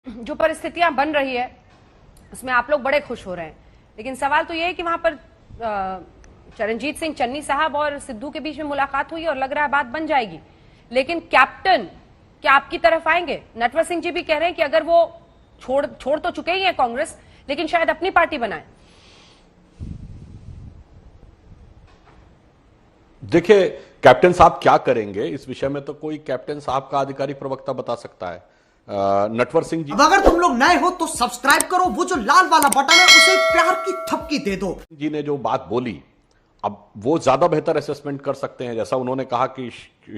जो परिस्थितियां बन रही है उसमें आप लोग बड़े खुश हो रहे हैं, लेकिन सवाल तो यह है कि वहां पर चरणजीत सिंह चन्नी साहब और सिद्धू के बीच में मुलाकात हुई और लग रहा है बात बन जाएगी, लेकिन कैप्टन क्या आपकी तरफ आएंगे? नटवर सिंह जी भी कह रहे हैं कि अगर वो छोड़ तो चुके ही हैं कांग्रेस, लेकिन शायद अपनी पार्टी बनाएं। देखिए, कैप्टन साहब क्या करेंगे इस विषय में तो कोई कैप्टन साहब का आधिकारिक प्रवक्ता बता सकता है। नटवर सिंह जी, अब अगर तुम लोग नए हो तो सब्सक्राइब करो, वो जो लाल वाला बटन है उसे प्यार की थपकी दे दो। जी ने जो बात बोली, अब वो ज्यादा बेहतर असेसमेंट कर सकते हैं। जैसा उन्होंने कहा कि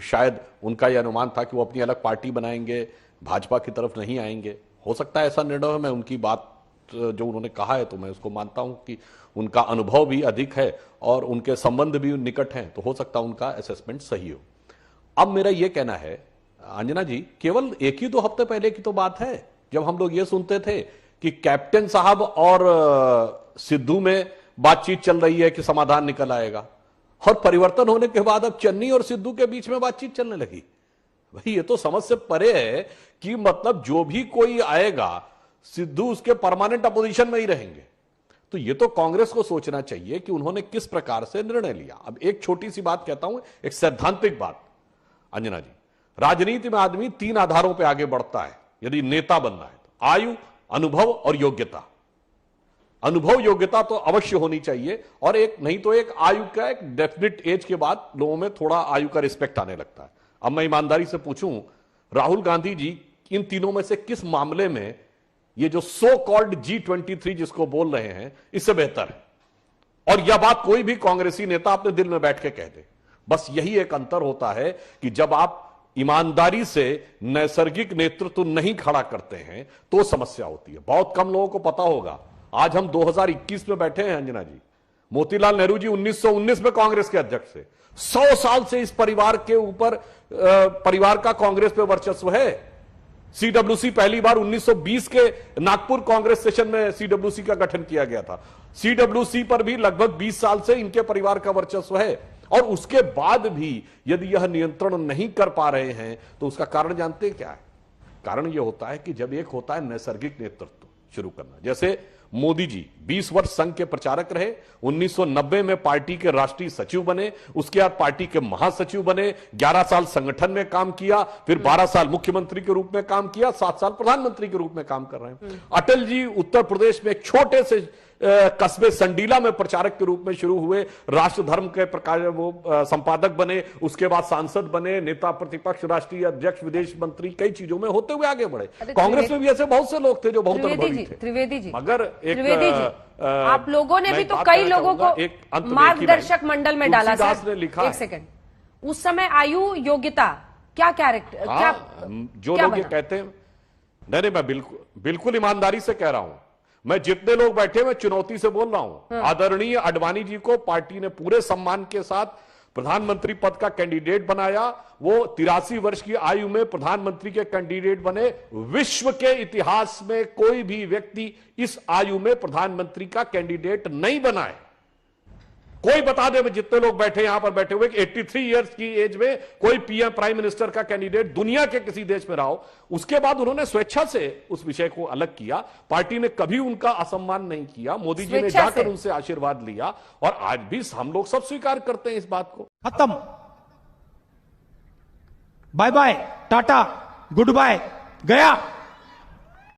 शायद उनका यह अनुमान था कि वो अपनी अलग पार्टी बनाएंगे, भाजपा की तरफ नहीं आएंगे। हो सकता है ऐसा निर्णय। मैं उनकी बात जो उन्होंने कहा है तो मैं उसको मानता हूं कि उनका अनुभव भी अधिक है और उनके संबंध भी निकट हैं, तो हो सकता है उनका असेसमेंट सही हो। अब मेरा यह कहना है अंजना जी, केवल एक ही 2 हफ्ते पहले की तो बात है जब हम लोग ये सुनते थे कि कैप्टन साहब और सिद्धू में बातचीत चल रही है कि समाधान निकल आएगा, और परिवर्तन होने के बाद अब चन्नी और सिद्धू के बीच में बातचीत चलने लगी। भाई ये तो समझ से परे है कि मतलब जो भी कोई आएगा सिद्धू उसके परमानेंट अपोजिशन में ही रहेंगे। तो ये तो कांग्रेस को सोचना चाहिए कि उन्होंने किस प्रकार से निर्णय लिया। अब एक छोटी सी बात कहता हूं, एक सैद्धांतिक बात अंजना जी, राजनीति में आदमी 3 आधारों पर आगे बढ़ता है यदि नेता बनना है तो: आयु, अनुभव और योग्यता। अनुभव योग्यता तो अवश्य होनी चाहिए, और एक नहीं तो एक आयु का एक डेफिनेट एज के बाद लोगों में थोड़ा आयु का रिस्पेक्ट आने लगता है। अब मैं ईमानदारी से पूछूं, राहुल गांधी जी इन तीनों में से किस मामले में ये जो सो कॉल्ड G23 जिसको बोल रहे हैं इससे बेहतर है? और यह बात कोई भी कांग्रेसी नेता अपने दिल में बैठ के कह दे। बस यही एक अंतर होता है कि जब आप ईमानदारी से नैसर्गिक नेतृत्व नहीं खड़ा करते हैं तो समस्या होती है। बहुत कम लोगों को पता होगा, आज हम 2021 में बैठे हैं अंजना जी। मोतीलाल नेहरू जी 1919 में कांग्रेस के अध्यक्ष थे। 100 साल से इस परिवार के ऊपर परिवार का कांग्रेस पे वर्चस्व है। सीडब्ल्यूसी पहली बार 1920 के नागपुर कांग्रेस सेशन में सीडब्ल्यूसी का गठन किया गया था। सीडब्ल्यूसी पर भी लगभग 20 साल से इनके परिवार का वर्चस्व है, और उसके बाद भी यदि यह नियंत्रण नहीं कर पा रहे हैं तो उसका कारण जानते हैं क्या है? कारण यह होता है कि जब एक होता है नैसर्गिक नेतृत्व शुरू करना, जैसे मोदी जी 20 वर्ष संघ के प्रचारक रहे, 1990 में पार्टी के राष्ट्रीय सचिव बने, उसके बाद पार्टी के महासचिव बने, 11 साल संगठन में काम किया, फिर 12 साल मुख्यमंत्री के रूप में काम किया, 7 साल प्रधानमंत्री के रूप में काम कर रहे हैं। अटल जी उत्तर प्रदेश में एक छोटे से कस्बे संडीला में प्रचारक के रूप में शुरू हुए, राष्ट्र धर्म के प्रकार वो संपादक बने, उसके बाद सांसद बने, नेता प्रतिपक्ष, राष्ट्रीय अध्यक्ष, विदेश मंत्री, कई चीजों में होते हुए आगे बढ़े। कांग्रेस में भी ऐसे बहुत से लोग थे जो बहुत अनुभवी थे। त्रिवेदी जी, मगर त्रिवेदी जी, आप लोगों ने भी तो कई लोगों को मार्गदर्शक मंडल में डाला। ने लिखा, एक सेकंड, उस समय आयु, योग्यता, क्या कैरेक्टर, क्या जो लोग ये कहते हैं, नहीं मैं बिल्कुल ईमानदारी से कह रहा हूं, मैं जितने लोग बैठे मैं चुनौती से बोल रहा हूं। आदरणीय आडवाणी जी को पार्टी ने पूरे सम्मान के साथ प्रधानमंत्री पद का कैंडिडेट बनाया। वो 83 वर्ष की आयु में प्रधानमंत्री के कैंडिडेट बने। विश्व के इतिहास में कोई भी व्यक्ति इस आयु में प्रधानमंत्री का कैंडिडेट नहीं बना है। कोई बता दे, जितने लोग बैठे यहां पर बैठे हुए, 83 इयर्स की एज में कोई पीएम प्राइम मिनिस्टर का कैंडिडेट दुनिया के किसी देश में रहा हो। उसके बाद उन्होंने स्वेच्छा से उस विषय को अलग किया। पार्टी ने कभी उनका असम्मान नहीं किया। मोदी जी ने जाकर उनसे आशीर्वाद लिया, और आज भी हम लोग सब स्वीकार करते हैं इस बात को। खत्म, bye bye, tata, goodbye, गया।